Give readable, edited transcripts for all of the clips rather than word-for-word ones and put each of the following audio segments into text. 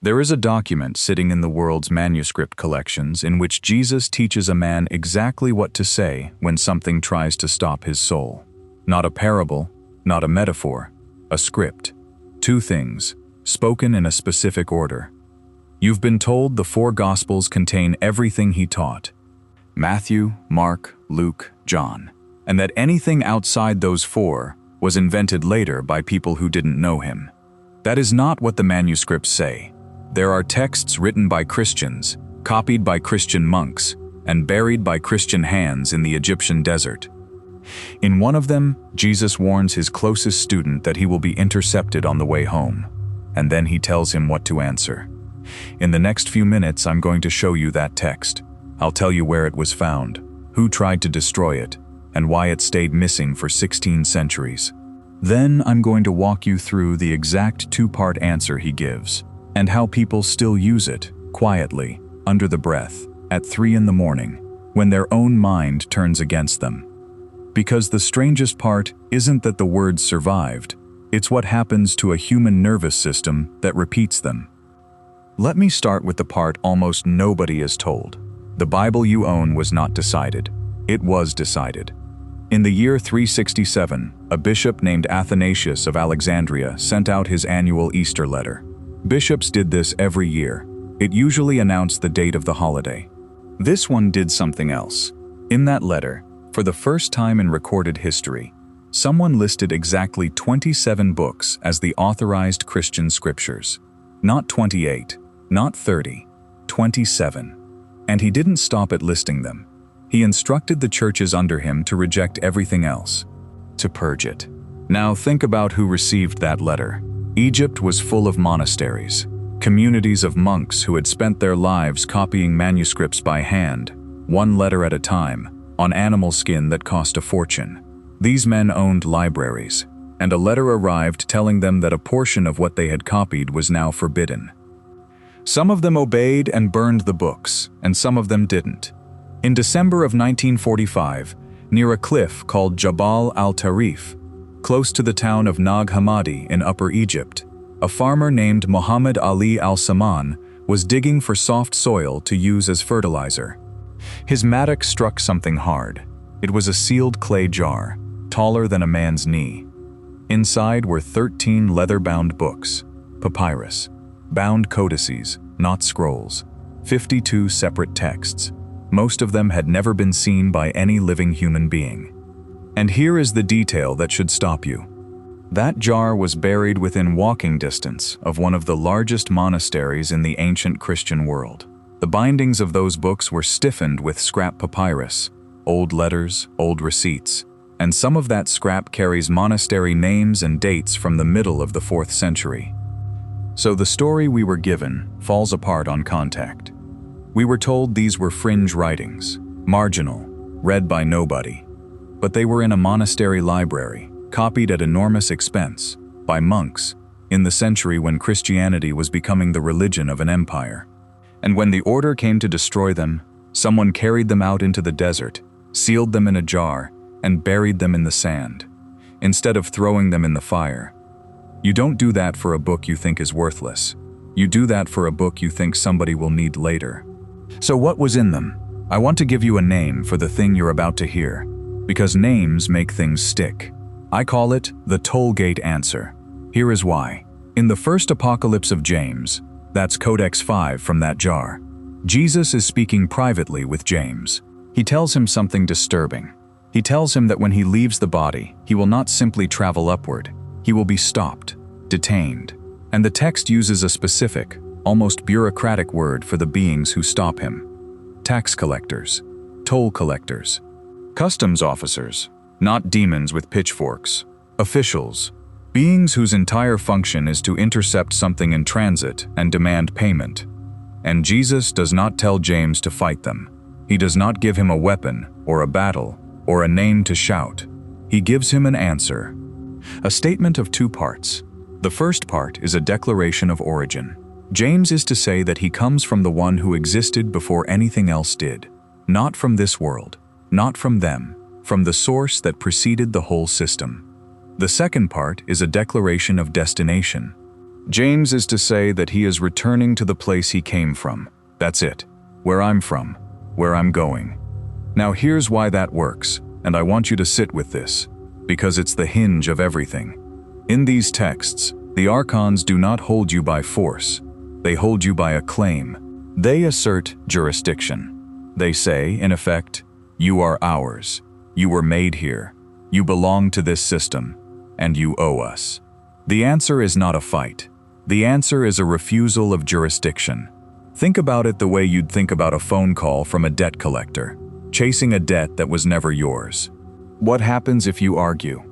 There is a document sitting in the world's manuscript collections in which Jesus teaches a man exactly what to say when something tries to stop his soul. Not a parable, not a metaphor, a script. Two things, spoken in a specific order. You've been told the four Gospels contain everything he taught: Matthew, Mark, Luke, John, and that anything outside those four was invented later by people who didn't know him. That is not what the manuscripts say. There are texts written by Christians, copied by Christian monks, and buried by Christian hands in the Egyptian desert. In one of them, Jesus warns his closest student that he will be intercepted on the way home, and then he tells him what to answer. In the next few minutes, I'm going to show you that text. I'll tell you where it was found, who tried to destroy it, and why it stayed missing for 16 centuries. Then I'm going to walk you through the exact two-part answer he gives, and how people still use it, quietly, under the breath, at 3 in the morning, when their own mind turns against them. Because the strangest part isn't that the words survived, it's what happens to a human nervous system that repeats them. Let me start with the part almost nobody is told. The Bible you own was not decided. It was decided. In the year 367, a bishop named Athanasius of Alexandria sent out his annual Easter letter. Bishops did this every year. It usually announced the date of the holiday. This one did something else. In that letter, for the first time in recorded history, someone listed exactly 27 books as the authorized Christian scriptures. Not 28, not 30, 27. And he didn't stop at listing them. He instructed the churches under him to reject everything else, to purge it. Now think about who received that letter. Egypt was full of monasteries, communities of monks who had spent their lives copying manuscripts by hand, one letter at a time, on animal skin that cost a fortune. These men owned libraries, and a letter arrived telling them that a portion of what they had copied was now forbidden. Some of them obeyed and burned the books, and some of them didn't. In December of 1945, near a cliff called Jabal al-Tarif, close to the town of Nag Hammadi in Upper Egypt, a farmer named Muhammad Ali al-Saman was digging for soft soil to use as fertilizer. His mattock struck something hard. It was a sealed clay jar, taller than a man's knee. Inside were 13 leather-bound books, papyrus, bound codices, not scrolls, 52 separate texts. Most of them had never been seen by any living human being. And here is the detail that should stop you. That jar was buried within walking distance of one of the largest monasteries in the ancient Christian world. The bindings of those books were stiffened with scrap papyrus, old letters, old receipts, and some of that scrap carries monastery names and dates from the middle of the 4th century. So the story we were given falls apart on contact. We were told these were fringe writings, marginal, read by nobody. But they were in a monastery library, copied at enormous expense, by monks, in the century when Christianity was becoming the religion of an empire. And when the order came to destroy them, someone carried them out into the desert, sealed them in a jar, and buried them in the sand, instead of throwing them in the fire. You don't do that for a book you think is worthless. You do that for a book you think somebody will need later. So what was in them? I want to give you a name for the thing you're about to hear, because names make things stick. I call it the Tollgate Answer. Here is why. In the first apocalypse of James, that's Codex 5 from that jar, Jesus is speaking privately with James. He tells him something disturbing. He tells him that when he leaves the body, he will not simply travel upward. He will be stopped, detained. And the text uses a specific, almost bureaucratic word for the beings who stop him. Tax collectors, toll collectors, customs officers, not demons with pitchforks, officials, beings whose entire function is to intercept something in transit and demand payment. And Jesus does not tell James to fight them. He does not give him a weapon or a battle or a name to shout. He gives him an answer. A statement of two parts. The first part is a declaration of origin. James is to say that he comes from the one who existed before anything else did. Not from this world, not from them, from the source that preceded the whole system. The second part is a declaration of destination. James is to say that he is returning to the place he came from. That's it. Where I'm from. Where I'm going. Now here's why that works, and I want you to sit with this, because it's the hinge of everything. In these texts, the Archons do not hold you by force. They hold you by a claim. They assert jurisdiction. They say, in effect, you are ours. You were made here. You belong to this system, and you owe us. The answer is not a fight. The answer is a refusal of jurisdiction. Think about it the way you'd think about a phone call from a debt collector, chasing a debt that was never yours. What happens if you argue?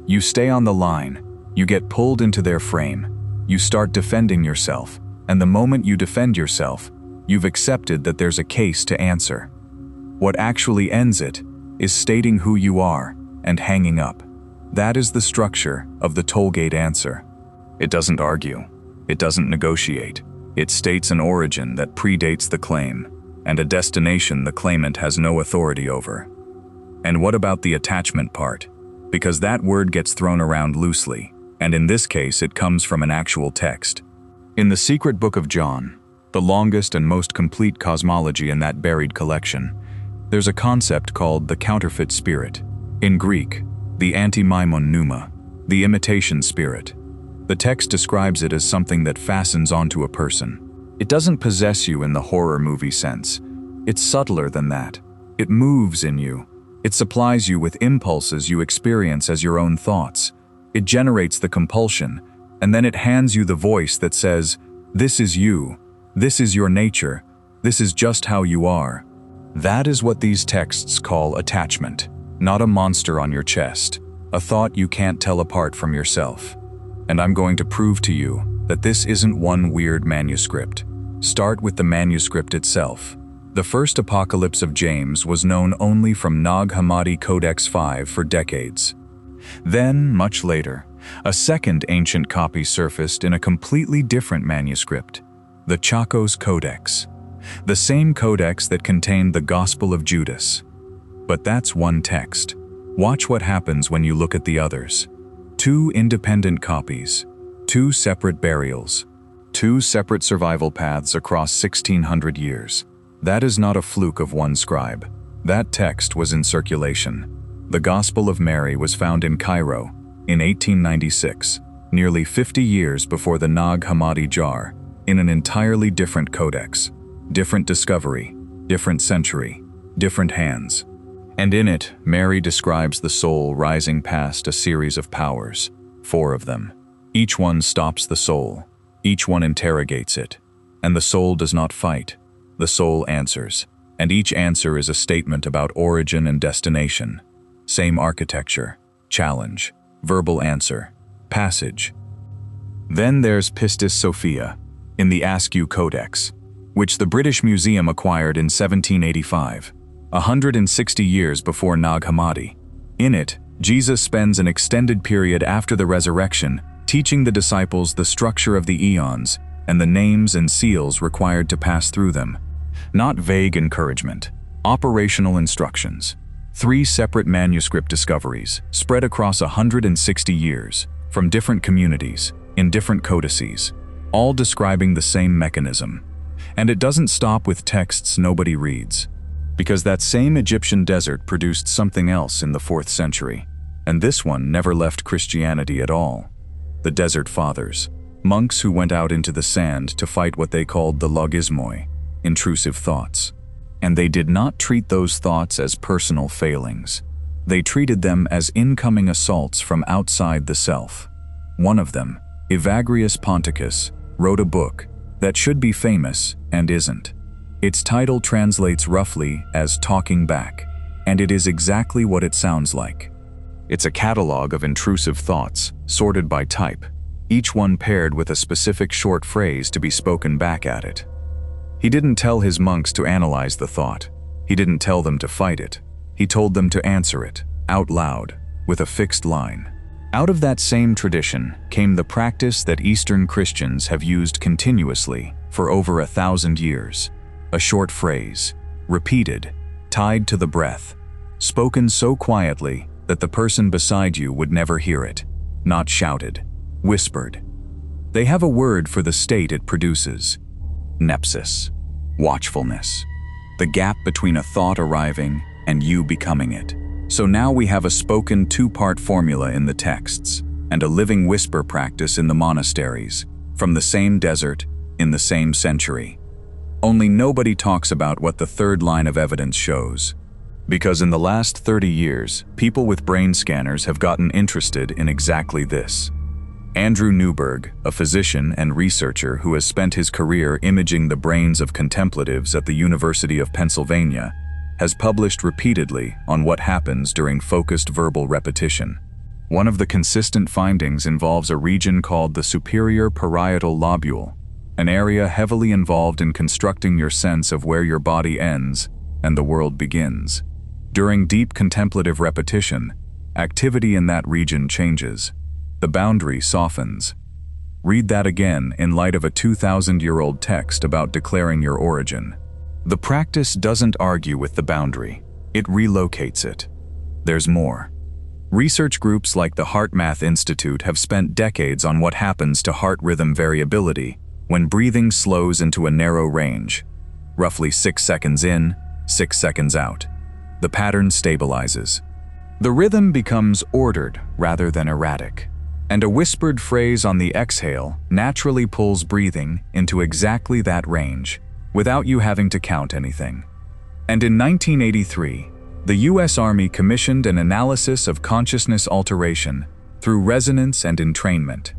You stay on the line. You get pulled into their frame. You start defending yourself, and the moment you defend yourself, you've accepted that there's a case to answer. What actually ends it is stating who you are and hanging up. That is the structure of the Tollgate Answer. It doesn't argue. It doesn't negotiate. It states an origin that predates the claim, and a destination the claimant has no authority over. And what about the attachment part? Because that word gets thrown around loosely, and in this case it comes from an actual text. In the secret book of John, the longest and most complete cosmology in that buried collection, there's a concept called the counterfeit spirit. In Greek, the antimaimon pneuma, the imitation spirit. The text describes it as something that fastens onto a person. It doesn't possess you in the horror movie sense. It's subtler than that. It moves in you. It supplies you with impulses you experience as your own thoughts. It generates the compulsion, and then it hands you the voice that says, "This is you. This is your nature. This is just how you are." That is what these texts call attachment, not a monster on your chest, a thought you can't tell apart from yourself. And I'm going to prove to you that this isn't one weird manuscript. Start with the manuscript itself. The first apocalypse of James was known only from Nag Hammadi Codex 5 for decades. Then, much later, a second ancient copy surfaced in a completely different manuscript, the Chacos Codex, the same codex that contained the Gospel of Judas. But that's one text. Watch what happens when you look at the others. Two independent copies, two separate burials, two separate survival paths across 1600 years. That is not a fluke of one scribe. That text was in circulation. The Gospel of Mary was found in Cairo in 1896, nearly 50 years before the Nag Hammadi jar, in an entirely different codex. Different discovery, different century, different hands. And in it, Mary describes the soul rising past a series of powers, 4 of them. Each one stops the soul. Each one interrogates it. And the soul does not fight. The soul answers. And each answer is a statement about origin and destination. Same architecture, challenge, verbal answer, passage. Then there's Pistis Sophia, in the Accuse Codex, which the British Museum acquired in 1785. 160 years before Nag Hammadi. In it, Jesus spends an extended period after the resurrection teaching the disciples the structure of the eons and the names and seals required to pass through them. Not vague encouragement, operational instructions. 3 separate manuscript discoveries spread across 160 years from different communities in different codices, all describing the same mechanism. And it doesn't stop with texts nobody reads. Because that same Egyptian desert produced something else in the 4th century, and this one never left Christianity at all. The Desert Fathers, monks who went out into the sand to fight what they called the logismoi, intrusive thoughts. And they did not treat those thoughts as personal failings. They treated them as incoming assaults from outside the self. One of them, Evagrius Ponticus, wrote a book that should be famous and isn't. Its title translates roughly as Talking Back, and it is exactly what it sounds like. It's a catalog of intrusive thoughts, sorted by type, each one paired with a specific short phrase to be spoken back at it. He didn't tell his monks to analyze the thought. He didn't tell them to fight it. He told them to answer it, out loud, with a fixed line. Out of that same tradition came the practice that Eastern Christians have used continuously for over 1,000 years. A short phrase, repeated, tied to the breath, spoken so quietly that the person beside you would never hear it, not shouted, whispered. They have a word for the state it produces: Nepsis, watchfulness, the gap between a thought arriving and you becoming it. So now we have a spoken two-part formula in the texts, and a living whisper practice in the monasteries, from the same desert, in the same century. Only nobody talks about what the third line of evidence shows. Because in the last 30 years, people with brain scanners have gotten interested in exactly this. Andrew Newberg, a physician and researcher who has spent his career imaging the brains of contemplatives at the University of Pennsylvania, has published repeatedly on what happens during focused verbal repetition. One of the consistent findings involves a region called the superior parietal lobule, an area heavily involved in constructing your sense of where your body ends and the world begins. During deep contemplative repetition, activity in that region changes. The boundary softens. Read that again in light of a 2,000-year-old text about declaring your origin. The practice doesn't argue with the boundary, it relocates it. There's more. Research groups like the HeartMath Institute have spent decades on what happens to heart rhythm variability when breathing slows into a narrow range, roughly 6 seconds in, 6 seconds out. The pattern stabilizes. The rhythm becomes ordered rather than erratic, and a whispered phrase on the exhale naturally pulls breathing into exactly that range, without you having to count anything. And in 1983, the US Army commissioned an analysis of consciousness alteration through resonance and entrainment.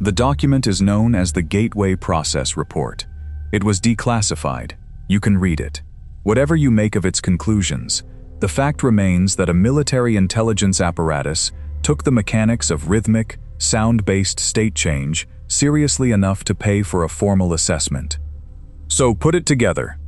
The document is known as the Gateway Process Report. It was declassified. You can read it. Whatever you make of its conclusions, the fact remains that a military intelligence apparatus took the mechanics of rhythmic, sound-based state change seriously enough to pay for a formal assessment. So put it together.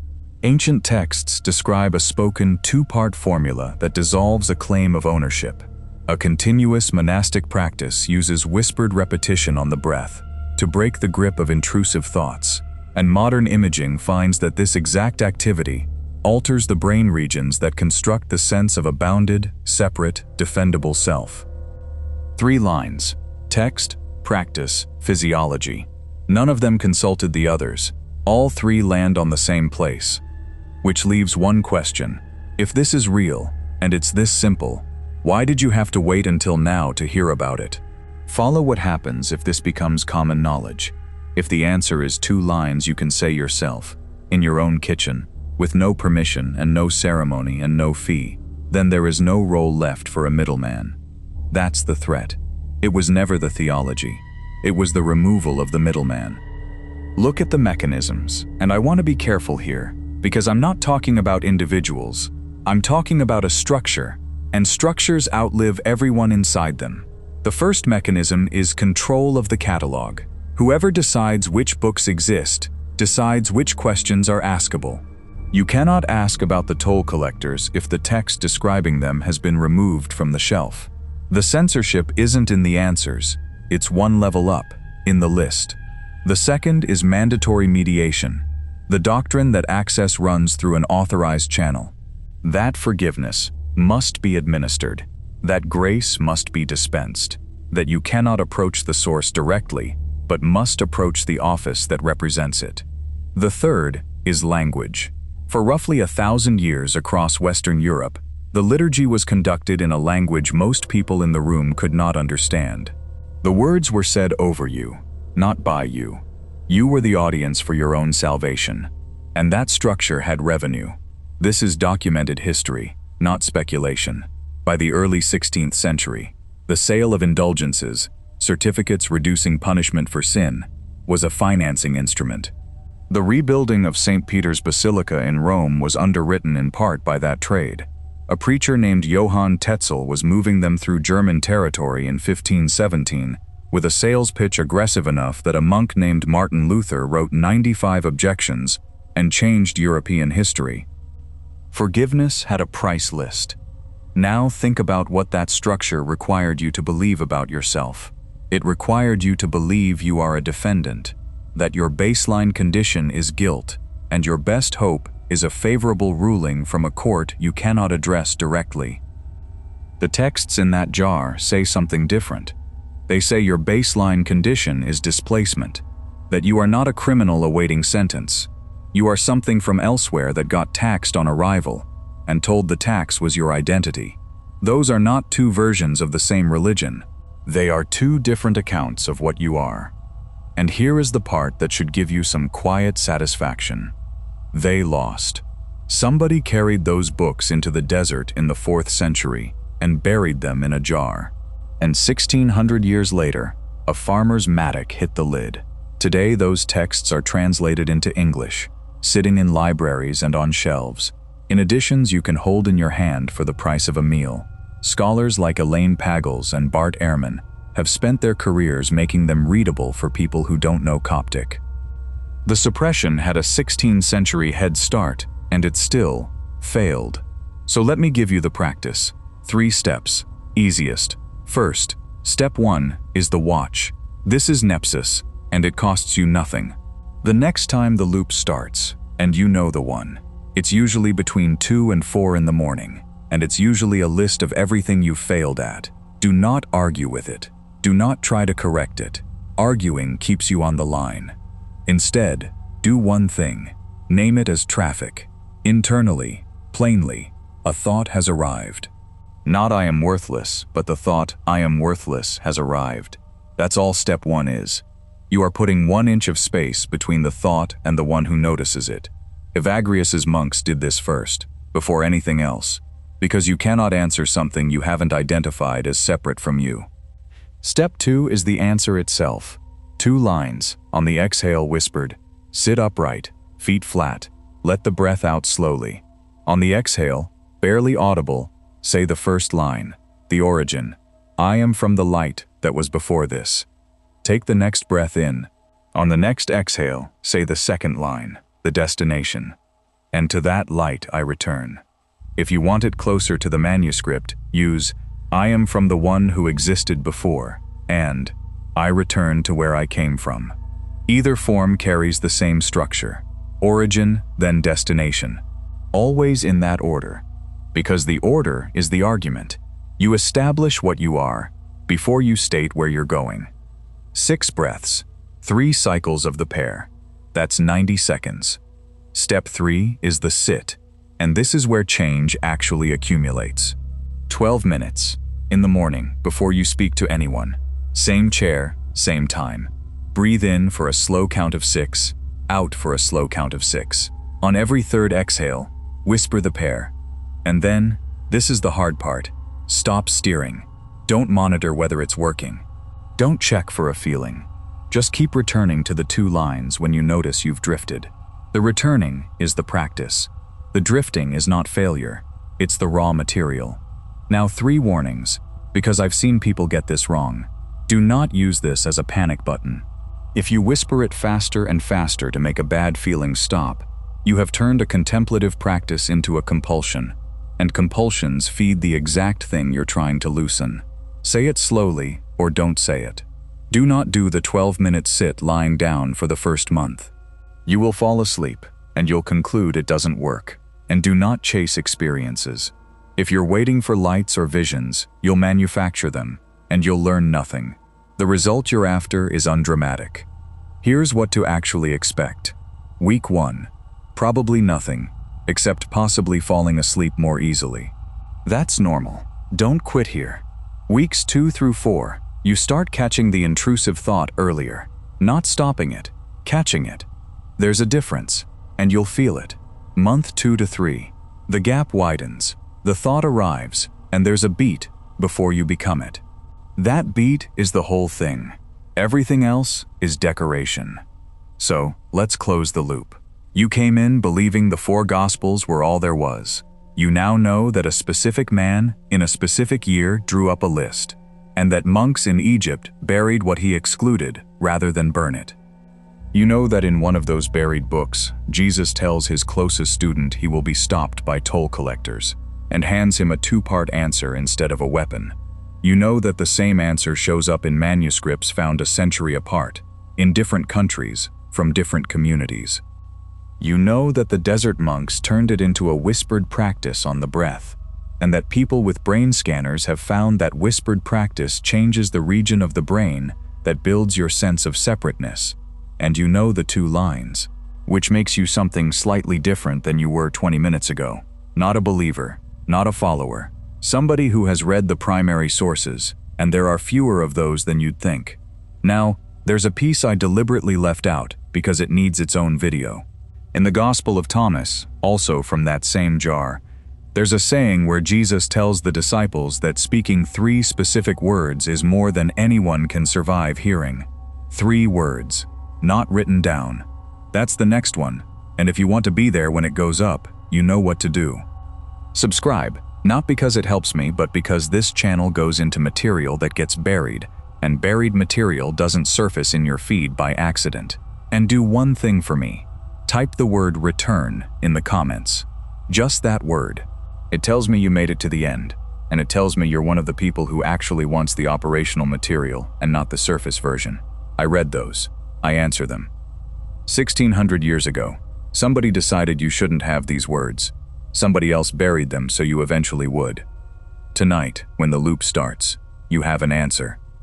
Ancient texts describe a spoken two-part formula that dissolves a claim of ownership. A continuous monastic practice uses whispered repetition on the breath to break the grip of intrusive thoughts, and modern imaging finds that this exact activity alters the brain regions that construct the sense of a bounded, separate, defendable self. 3 lines: text, practice, physiology. None of them consulted the others. All 3 land on the same place. Which leaves one question. If this is real, and it's this simple, why did you have to wait until now to hear about it? Follow what happens if this becomes common knowledge. If the answer is 2 lines you can say yourself, in your own kitchen, with no permission and no ceremony and no fee, then there is no role left for a middleman. That's the threat. It was never the theology. It was the removal of the middleman. Look at the mechanisms, and I want to be careful here, because I'm not talking about individuals. I'm talking about a structure, and structures outlive everyone inside them. The first mechanism is control of the catalog. Whoever decides which books exist decides which questions are askable. You cannot ask about the toll collectors if the text describing them has been removed from the shelf. The censorship isn't in the answers, it's one level up, in the list. The second is mandatory mediation, the doctrine that access runs through an authorized channel. That forgiveness must be administered, that grace must be dispensed, that you cannot approach the source directly, but must approach the office that represents it. The third is language. For roughly 1,000 years across Western Europe, the liturgy was conducted in a language most people in the room could not understand. The words were said over you, not by you. You were the audience for your own salvation. And that structure had revenue. This is documented history, not speculation. By the early 16th century, the sale of indulgences, certificates reducing punishment for sin, was a financing instrument. The rebuilding of St. Peter's Basilica in Rome was underwritten in part by that trade. A preacher named Johann Tetzel was moving them through German territory in 1517, with a sales pitch aggressive enough that a monk named Martin Luther wrote 95 objections and changed European history. Forgiveness had a price list. Now think about what that structure required you to believe about yourself. It required you to believe you are a defendant, that your baseline condition is guilt, and your best hope is a favorable ruling from a court you cannot address directly. The texts in that jar say something different. They say your baseline condition is displacement, that you are not a criminal awaiting sentence. You are something from elsewhere that got taxed on arrival and told the tax was your identity. Those are not two versions of the same religion. They are two different accounts of what you are. And here is the part that should give you some quiet satisfaction. They lost. Somebody carried those books into the desert in the 4th century and buried them in a jar. And 1600 years later, a farmer's mattock hit the lid. Today, those texts are translated into English, sitting in libraries and on shelves, in editions you can hold in your hand for the price of a meal. Scholars like Elaine Pagels and Bart Ehrman have spent their careers making them readable for people who don't know Coptic. The suppression had a 16th century head start, and it still failed. So let me give you the practice. 3 steps. Easiest. First, step 1 is the watch. This is Nepsis, and it costs you nothing. The next time the loop starts, and you know the one, it's usually between 2 and 4 in the morning, and it's usually a list of everything you've failed at. Do not argue with it. Do not try to correct it. Arguing keeps you on the line. Instead, do one thing. Name it as traffic. Internally, plainly, a thought has arrived. Not I am worthless, but the thought I am worthless has arrived. That's all step 1 is. You are putting 1 inch of space between the thought and the one who notices it. Evagrius's monks did this first, before anything else, because you cannot answer something you haven't identified as separate from you. Step 2 is the answer itself. 2 lines, on the exhale whispered, sit upright, feet flat, let the breath out slowly. On the exhale, barely audible, say the first line, the origin. I am from the light that was before this. Take the next breath in. On the next exhale, say the second line, the destination. And to that light I return. If you want it closer to the manuscript, use I am from the one who existed before, and I return to where I came from. Either form carries the same structure. Origin, then destination. Always in that order. Because the order is the argument. You establish what you are before you state where you're going. 6 breaths, 3 cycles of the pair. That's 90 seconds. Step 3 is the sit, and this is where change actually accumulates. 12 minutes, in the morning, before you speak to anyone. Same chair, same time. Breathe in for a slow count of 6, out for a slow count of 6. On every 3rd exhale, whisper the pair. And then, this is the hard part, stop steering. Don't monitor whether it's working. Don't check for a feeling. Just keep returning to the 2 lines when you notice you've drifted. The returning is the practice. The drifting is not failure, it's the raw material. Now 3 warnings, because I've seen people get this wrong. Do not use this as a panic button. If you whisper it faster and faster to make a bad feeling stop, you have turned a contemplative practice into a compulsion, and compulsions feed the exact thing you're trying to loosen. Say it slowly, or don't say it. Do not do the 12-minute sit lying down for the first month. You will fall asleep, and you'll conclude it doesn't work. And do not chase experiences. If you're waiting for lights or visions, you'll manufacture them, and you'll learn nothing. The result you're after is undramatic. Here's what to actually expect. Week 1. Probably nothing, except possibly falling asleep more easily. That's normal. Don't quit here. Weeks 2 through 4, you start catching the intrusive thought earlier. Not stopping it, catching it. There's a difference, and you'll feel it. Month 2 to 3, the gap widens. The thought arrives, and there's a beat before you become it. That beat is the whole thing. Everything else is decoration. So, let's close the loop. You came in believing the 4 Gospels were all there was. You now know that a specific man, in a specific year, drew up a list, and that monks in Egypt buried what he excluded rather than burn it. You know that in one of those buried books, Jesus tells his closest student he will be stopped by toll collectors, and hands him a 2-part answer instead of a weapon. You know that the same answer shows up in manuscripts found a century apart, in different countries, from different communities. You know that the desert monks turned it into a whispered practice on the breath. and that people with brain scanners have found that whispered practice changes the region of the brain that builds your sense of separateness. And you know the two lines, which makes you something slightly different than you were 20 minutes ago. Not a believer, not a follower, somebody who has read the primary sources, and there are fewer of those than you'd think. Now, there's a piece I deliberately left out because it needs its own video. In the Gospel of Thomas, also from that same jar, there's a saying where Jesus tells the disciples that speaking 3 specific words is more than anyone can survive hearing. 3 words, not written down. That's the next one, and if you want to be there when it goes up, you know what to do. Subscribe, not because it helps me, but because this channel goes into material that gets buried, and buried material doesn't surface in your feed by accident. And do one thing for me. Type the word return in the comments. Just that word. It tells me you made it to the end, and it tells me you're one of the people who actually wants the operational material and not the surface version. I read those. I answer them. 1600 years ago, somebody decided you shouldn't have these words. Somebody else buried them so you eventually would. Tonight, when the loop starts, you have an answer.